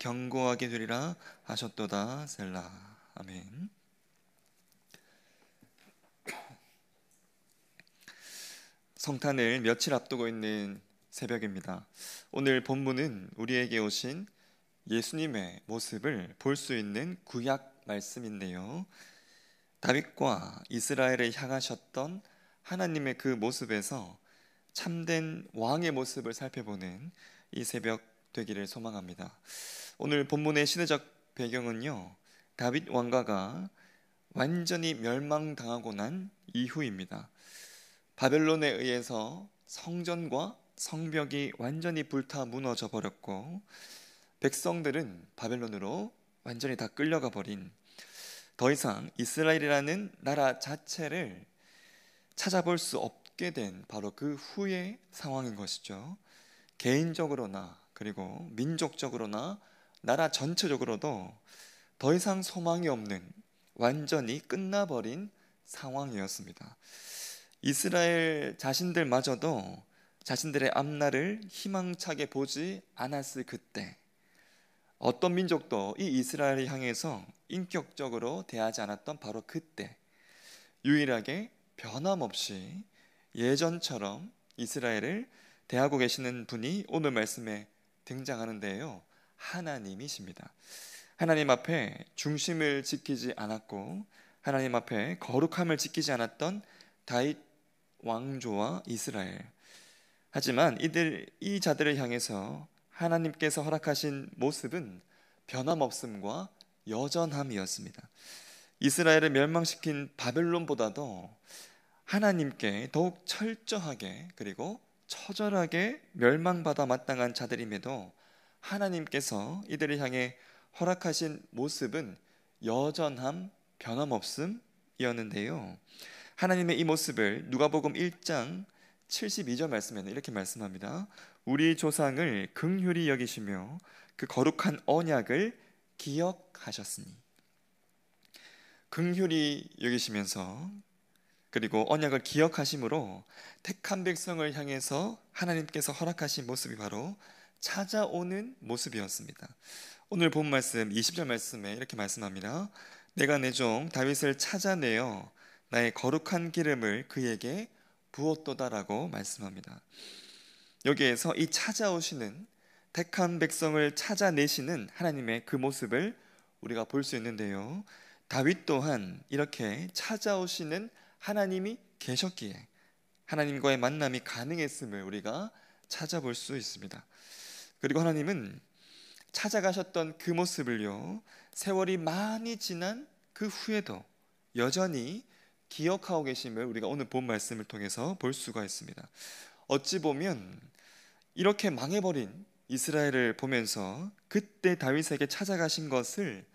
견고하게 되리라 하셨도다. 셀라. 아멘. 성탄을 며칠 앞두고 있는 새벽입니다. 오늘 본문은 우리에게 오신 예수님의 모습을 볼 수 있는 구약 말씀인데요. 다윗과 이스라엘을 향하셨던 하나님의 그 모습에서 참된 왕의 모습을 살펴보는 이 새벽 되기를 소망합니다. 오늘 본문의 시대적 배경은요, 다윗 왕가가 완전히 멸망당하고 난 이후입니다. 바벨론에 의해서 성전과 성벽이 완전히 불타 무너져 버렸고, 백성들은 바벨론으로 완전히 다 끌려가 버린, 더 이상 이스라엘이라는 나라 자체를 찾아볼 수 없게 된 바로 그 후의 상황인 것이죠. 개인적으로나 그리고 민족적으로나 나라 전체적으로도 더 이상 소망이 없는, 완전히 끝나버린 상황이었습니다. 이스라엘 자신들마저도 자신들의 앞날을 희망차게 보지 않았을 그때, 어떤 민족도 이 이스라엘을 향해서 인격적으로 대하지 않았던 바로 그때, 유일하게 변함없이 예전처럼 이스라엘을 대하고 계시는 분이 오늘 말씀에 등장하는데요, 하나님이십니다. 하나님 앞에 중심을 지키지 않았고 하나님 앞에 거룩함을 지키지 않았던 다윗 왕조와 이스라엘, 하지만 이 자들을 향해서 하나님께서 허락하신 모습은 변함없음과 여전함이었습니다. 이스라엘을 멸망시킨 바벨론보다도 하나님께 더욱 철저하게 그리고 처절하게 멸망받아 마땅한 자들임에도 하나님께서 이들을 향해 허락하신 모습은 여전함, 변함없음이었는데요. 하나님의 이 모습을 누가복음 1장 72절 말씀에는 이렇게 말씀합니다. 우리 조상을 긍휼히 여기시며 그 거룩한 언약을 기억하셨으니. 긍휼히 여기시면서 그리고 언약을 기억하심으로 택한 백성을 향해서 하나님께서 허락하신 모습이 바로 찾아오는 모습이었습니다. 오늘 본 말씀 20절 말씀에 이렇게 말씀합니다. 내가 내 종 다윗을 찾아내어 나의 거룩한 기름을 그에게 부었도다라고 말씀합니다. 여기에서 이 찾아오시는, 택한 백성을 찾아내시는 하나님의 그 모습을 우리가 볼 수 있는데요, 다윗 또한 이렇게 찾아오시는 하나님이 계셨기에 하나님과의 만남이 가능했음을 우리가 찾아볼 수 있습니다. 그리고 하나님은 찾아가셨던 그 모습을요, 세월이 많이 지난 그 후에도 여전히 기억하고 계심을 우리가 오늘 본 말씀을 통해서 볼 수가 있습니다. 어찌 보면 이렇게 망해버린 이스라엘을 보면서 그때 다윗에게 찾아가신 것을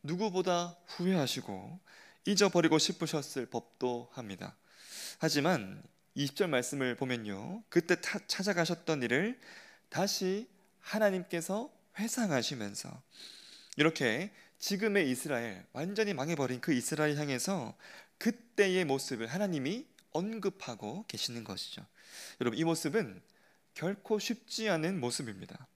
누구보다 후회하시고 잊어버리고 싶으셨을 법도 합니다. 하지만 20절 말씀을 보면요, 그때 찾아가셨던 일을 다시 하나님께서 회상하시면서 이렇게 지금의 이스라엘, 완전히 망해버린 그 이스라엘 향해서 그때의 모습을 하나님이 언급하고 계시는 것이죠. 여러분, 이 모습은 결코 쉽지 않은 모습입니다.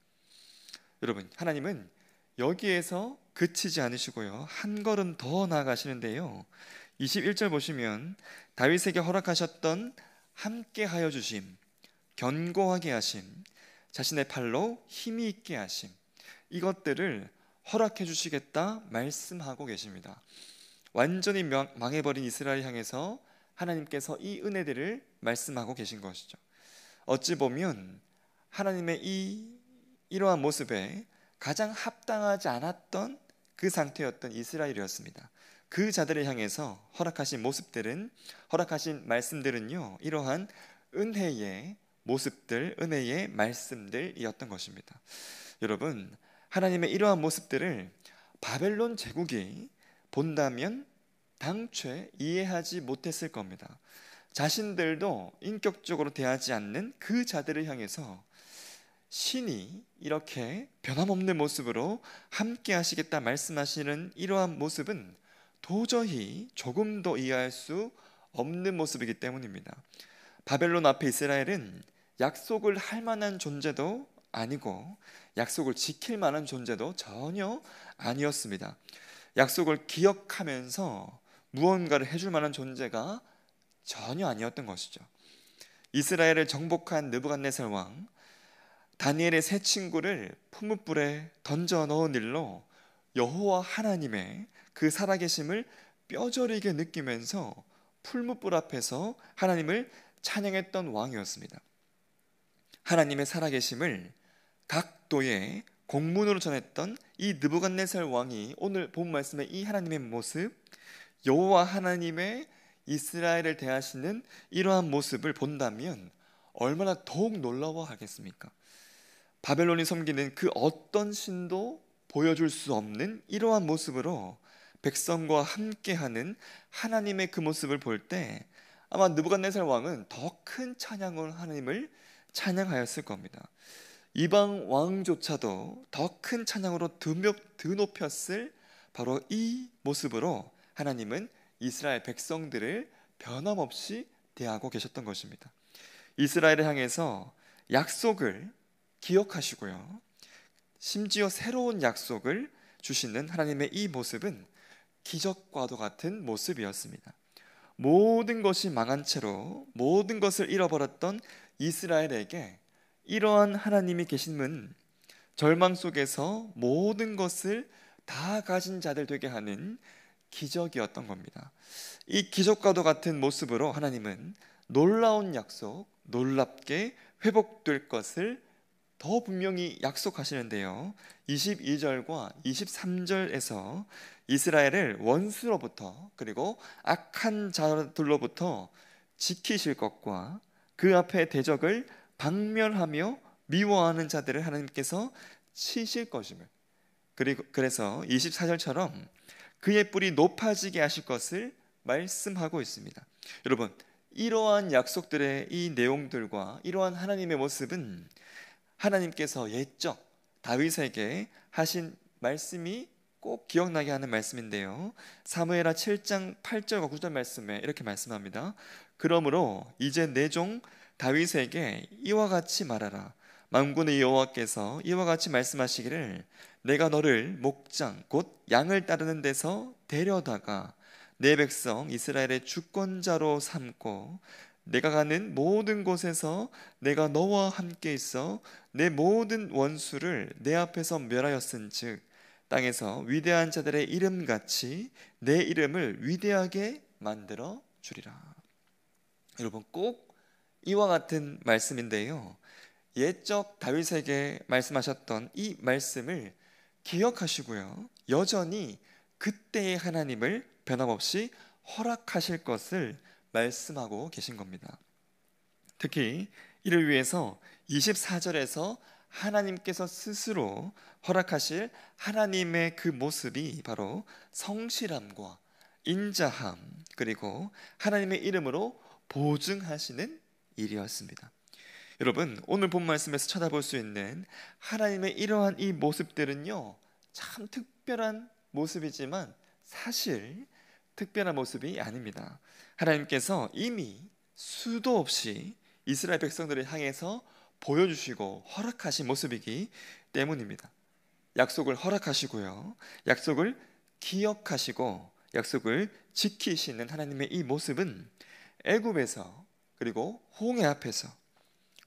여러분, 하나님은 여기에서 그치지 않으시고요, 한 걸음 더 나아가시는데요, 21절 보시면 다윗에게 허락하셨던 함께 하여 주심, 견고하게 하심, 자신의 팔로 힘이 있게 하심, 이것들을 허락해 주시겠다 말씀하고 계십니다. 완전히 망해버린 이스라엘 향해서 하나님께서 이 은혜들을 말씀하고 계신 것이죠. 어찌 보면 하나님의 이러한 모습에 가장 합당하지 않았던 그 상태였던 이스라엘이었습니다. 그 자들을 향해서 허락하신 모습들은, 허락하신 말씀들은요, 이러한 은혜의 모습들, 은혜의 말씀들이었던 것입니다. 여러분, 하나님의 이러한 모습들을 바벨론 제국이 본다면 당최 이해하지 못했을 겁니다. 자신들도 인격적으로 대하지 않는 그 자들을 향해서 신이 이렇게 변함없는 모습으로 함께 하시겠다 말씀하시는 이러한 모습은 도저히 조금도 이해할 수 없는 모습이기 때문입니다. 바벨론 앞에 이스라엘은 약속을 할 만한 존재도 아니고 약속을 지킬 만한 존재도 전혀 아니었습니다. 약속을 기억하면서 무언가를 해줄 만한 존재가 전혀 아니었던 것이죠. 이스라엘을 정복한 느부갓네살 왕, 다니엘의 세 친구를 풀무불에 던져 넣은 일로 여호와 하나님의 그 살아계심을 뼈저리게 느끼면서 풀무불 앞에서 하나님을 찬양했던 왕이었습니다. 하나님의 살아계심을 각 도에 공문으로 전했던 이 느부갓네살 왕이 오늘 본 말씀의 이 하나님의 모습, 여호와 하나님의 이스라엘을 대하시는 이러한 모습을 본다면 얼마나 더욱 놀라워하겠습니까? 바벨론이 섬기는 그 어떤 신도 보여줄 수 없는 이러한 모습으로 백성과 함께하는 하나님의 그 모습을 볼 때 아마 느부갓네살 왕은 더 큰 찬양으로 하나님을 찬양하였을 겁니다. 이방 왕조차도 더 큰 찬양으로 드높였을 바로 이 모습으로 하나님은 이스라엘 백성들을 변함없이 대하고 계셨던 것입니다. 이스라엘을 향해서 약속을 기억하시고요, 심지어 새로운 약속을 주시는 하나님의 이 모습은 기적과도 같은 모습이었습니다. 모든 것이 망한 채로 모든 것을 잃어버렸던 이스라엘에게 이러한 하나님이 계심은 절망 속에서 모든 것을 다 가진 자들 되게 하는 기적이었던 겁니다. 이 기적과도 같은 모습으로 하나님은 놀라운 약속, 놀랍게 회복될 것을 더 분명히 약속하시는데요, 22절과 23절에서 이스라엘을 원수로부터 그리고 악한 자들로부터 지키실 것과 그 앞에 대적을 박멸하며 미워하는 자들을 하나님께서 치실 것임을, 그리고 그래서 24절처럼 그의 뿔이 높아지게 하실 것을 말씀하고 있습니다. 여러분, 이러한 약속들의 이 내용들과 이러한 하나님의 모습은 하나님께서 옛적 다윗에게 하신 말씀이 꼭 기억나게 하는 말씀인데요, 사무엘하 7장 8절과 9절 말씀에 이렇게 말씀합니다. 그러므로 이제 내 종 다윗에게 이와 같이 말하라. 만군의 여호와께서 이와 같이 말씀하시기를 내가 너를 목장 곧 양을 따르는 데서 데려다가 내 백성 이스라엘의 주권자로 삼고 내가 가는 모든 곳에서 내가 너와 함께 있어 내 모든 원수를 내 앞에서 멸하였은즉 땅에서 위대한 자들의 이름같이 내 이름을 위대하게 만들어 주리라. 여러분, 꼭 이와 같은 말씀인데요, 옛적 다윗에게 말씀하셨던 이 말씀을 기억하시고요, 여전히 그때의 하나님을 변함없이 허락하실 것을 말씀하고 계신 겁니다. 특히 이를 위해서 24절에서 하나님께서 스스로 허락하실 하나님의 그 모습이 바로 성실함과 인자함, 그리고 하나님의 이름으로 보증하시는 일이었습니다. 여러분, 오늘 본 말씀에서 찾아볼 수 있는 하나님의 이러한 이 모습들은요, 참 특별한 모습이지만 사실 특별한 모습이 아닙니다. 하나님께서 이미 수도 없이 이스라엘 백성들을 향해서 보여주시고 허락하신 모습이기 때문입니다. 약속을 허락하시고요, 약속을 기억하시고 약속을 지키시는 하나님의 이 모습은 애굽에서, 그리고 홍해 앞에서,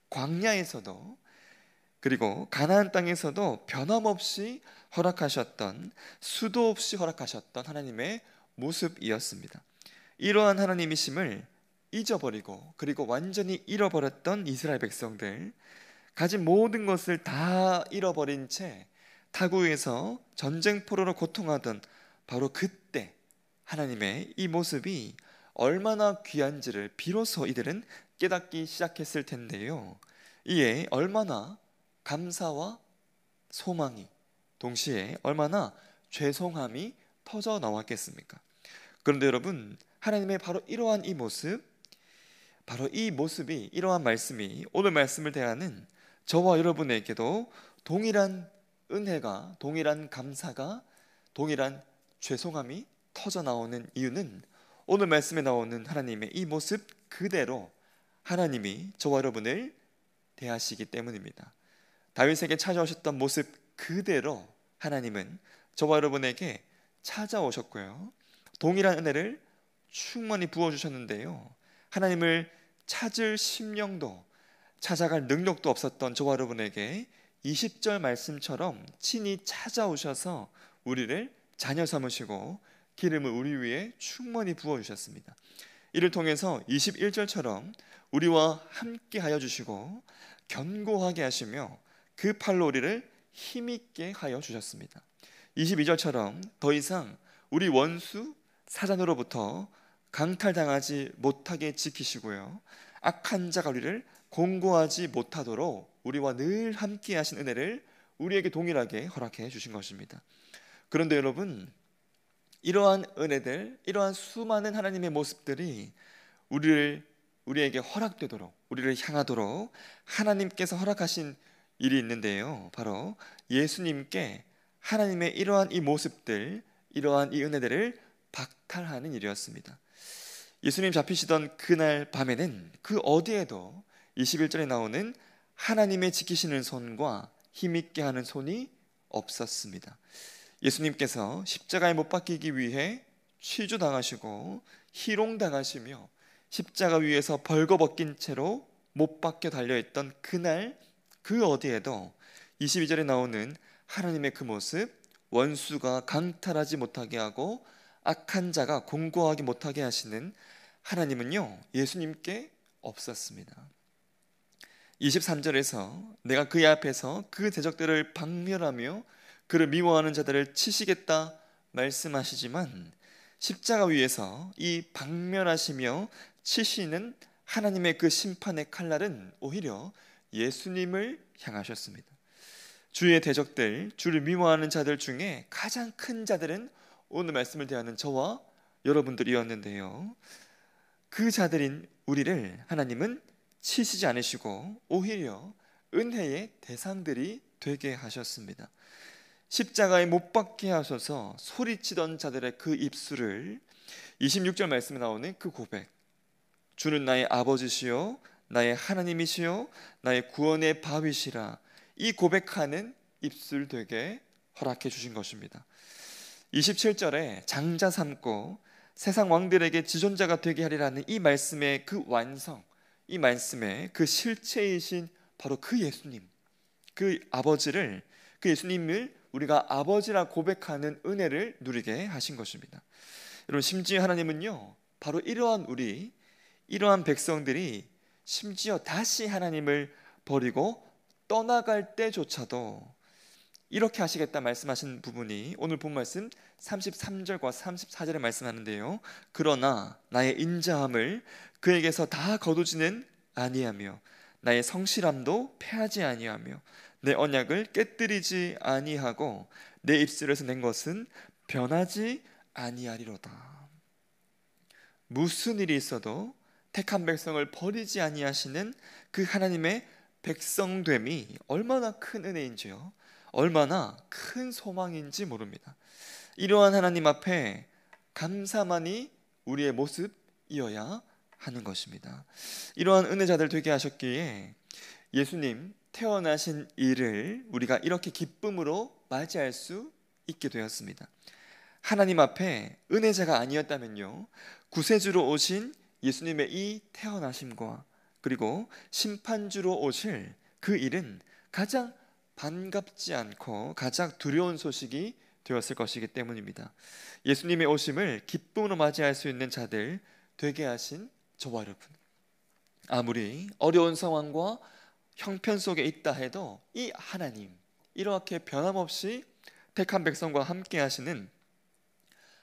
광야에서도, 그리고 가나안 땅에서도 변함없이 허락하셨던, 수도 없이 허락하셨던 하나님의 모습이었습니다. 이러한 하나님이심을 잊어버리고 그리고 완전히 잃어버렸던 이스라엘 백성들, 가진 모든 것을 다 잃어버린 채 타국에서 전쟁포로로 고통하던 바로 그때 하나님의 이 모습이 얼마나 귀한지를 비로소 이들은 깨닫기 시작했을 텐데요, 이에 얼마나 감사와 소망이, 동시에 얼마나 죄송함이 터져 나왔겠습니까? 그런데 여러분, 하나님의 바로 이러한 이 모습, 바로 이 모습이, 이러한 말씀이 오늘 말씀을 대하는 저와 여러분에게도 동일한 은혜가, 동일한 감사가, 동일한 죄송함이 터져 나오는 이유는 오늘 말씀에 나오는 하나님의 이 모습 그대로 하나님이 저와 여러분을 대하시기 때문입니다. 다윗에게 찾아오셨던 모습 그대로 하나님은 저와 여러분에게 찾아오셨고요. 동일한 은혜를 충만히 부어주셨는데요. 하나님을 찾을 심령도 찾아갈 능력도 없었던 저와 여러분에게 20절 말씀처럼 친히 찾아오셔서 우리를 자녀 삼으시고 기름을 우리 위에 충만히 부어주셨습니다. 이를 통해서 21절처럼 우리와 함께 하여 주시고 견고하게 하시며 그 팔로 우리를 힘있게 하여 주셨습니다. 22절처럼 더 이상 우리 원수 사단으로부터 강탈당하지 못하게 지키시고요, 악한 자가 우리를 공고하지 못하도록 우리와 늘 함께 하신 은혜를 우리에게 동일하게 허락해 주신 것입니다. 그런데 여러분, 이러한 은혜들, 이러한 수많은 하나님의 모습들이 우리에게 허락되도록, 우리를 향하도록 하나님께서 허락하신 일이 있는데요, 바로 예수님께 하나님의 이러한 이 모습들, 이러한 이 은혜들을 박탈하는 일이었습니다. 예수님 잡히시던 그날 밤에는 그 어디에도 21절에 나오는 하나님의 지키시는 손과 힘있게 하는 손이 없었습니다. 예수님께서 십자가에 못 박히기 위해 취조당하시고 희롱당하시며 십자가 위에서 벌거벗긴 채로 못 박혀 달려있던 그날 그 어디에도 22절에 나오는 하나님의 그 모습, 원수가 강탈하지 못하게 하고 악한 자가 공고하게 못하게 하시는 하나님은요, 예수님께 없었습니다. 23절에서 내가 그의 앞에서 그 대적들을 박멸하며 그를 미워하는 자들을 치시겠다 말씀하시지만, 십자가 위에서 이 박멸하시며 치시는 하나님의 그 심판의 칼날은 오히려 예수님을 향하셨습니다. 주의 대적들, 주를 미워하는 자들 중에 가장 큰 자들은 오늘 말씀을 대하는 저와 여러분들이었는데요, 그 자들인 우리를 하나님은 치시지 않으시고 오히려 은혜의 대상들이 되게 하셨습니다. 십자가에 못 박게 하셔서 소리치던 자들의 그 입술을 26절 말씀에 나오는 그 고백, 주는 나의 아버지시요 나의 하나님이시요 나의 구원의 바위시라, 이 고백하는 입술 되게 허락해 주신 것입니다. 27절에 장자 삼고 세상 왕들에게 지존자가 되게 하리라는 이 말씀의 그 완성, 이 말씀의 그 실체이신 바로 그 예수님, 그 아버지를, 그 예수님을 우리가 아버지라 고백하는 은혜를 누리게 하신 것입니다. 여러분, 심지어 하나님은요, 바로 이러한 백성들이 심지어 다시 하나님을 버리고 떠나갈 때조차도 이렇게 하시겠다 말씀하신 부분이 오늘 본 말씀 33절과 34절에 말씀하는데요, 그러나 나의 인자함을 그에게서 다 거두지는 아니하며 나의 성실함도 패하지 아니하며 내 언약을 깨뜨리지 아니하고 내 입술에서 낸 것은 변하지 아니하리로다. 무슨 일이 있어도 택한 백성을 버리지 아니하시는 그 하나님의 백성됨이 얼마나 큰 은혜인지요, 얼마나 큰 소망인지 모릅니다. 이러한 하나님 앞에 감사만이 우리의 모습이어야 하는 것입니다. 이러한 은혜자들 되게 하셨기에 예수님 태어나신 일을 우리가 이렇게 기쁨으로 맞이할 수 있게 되었습니다. 하나님 앞에 은혜자가 아니었다면요, 구세주로 오신 예수님의 이 태어나심과 그리고 심판주로 오실 그 일은 가장 반갑지 않고 가장 두려운 소식이 되었을 것이기 때문입니다. 예수님의 오심을 기쁨으로 맞이할 수 있는 자들 되게 하신 저와 여러분, 아무리 어려운 상황과 형편 속에 있다 해도 이 하나님, 이렇게 변함없이 택한 백성과 함께 하시는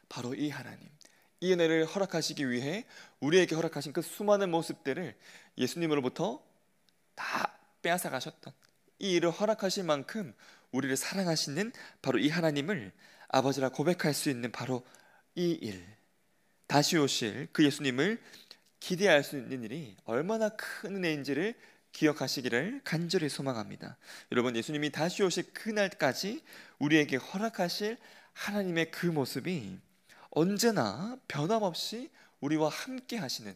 바로 이 하나님, 이 은혜를 허락하시기 위해 우리에게 허락하신 그 수많은 모습들을 예수님으로부터 다 빼앗아 가셨던, 이 일을 허락하실 만큼 우리를 사랑하시는 바로 이 하나님을 아버지라 고백할 수 있는 바로 이 일, 다시 오실 그 예수님을 기대할 수 있는 일이 얼마나 큰 은혜인지를 기억하시기를 간절히 소망합니다. 여러분, 예수님이 다시 오실 그날까지 우리에게 허락하실 하나님의 그 모습이 언제나 변함없이 우리와 함께 하시는,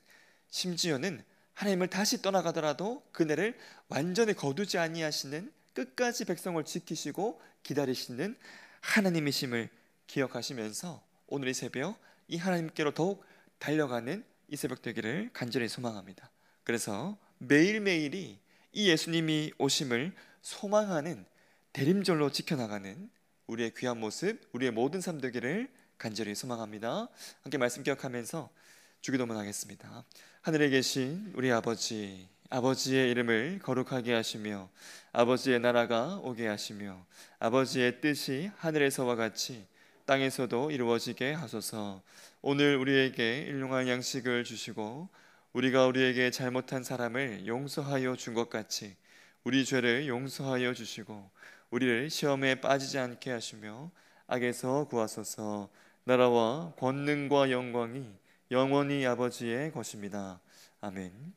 심지어는 하나님을 다시 떠나가더라도 그네를 완전히 거두지 아니하시는 끝까지 백성을 지키시고 기다리시는 하나님이심을 기억하시면서 오늘 이 새벽 이 하나님께로 더욱 달려가는 이 새벽 되기를 간절히 소망합니다. 그래서 매일매일이 이 예수님이 오심을 소망하는 대림절로 지켜나가는 우리의 귀한 모습, 우리의 모든 삶 되기를 간절히 소망합니다. 함께 말씀 기억하면서 주기도문 하겠습니다. 하늘에 계신 우리 아버지, 아버지의 이름을 거룩하게 하시며 아버지의 나라가 오게 하시며 아버지의 뜻이 하늘에서와 같이 땅에서도 이루어지게 하소서. 오늘 우리에게 일용할 양식을 주시고 우리가 우리에게 잘못한 사람을 용서하여 준 것 같이 우리 죄를 용서하여 주시고 우리를 시험에 빠지지 않게 하시며 악에서 구하소서. 나라와 권능과 영광이 영원히 아버지의 것입니다. 아멘.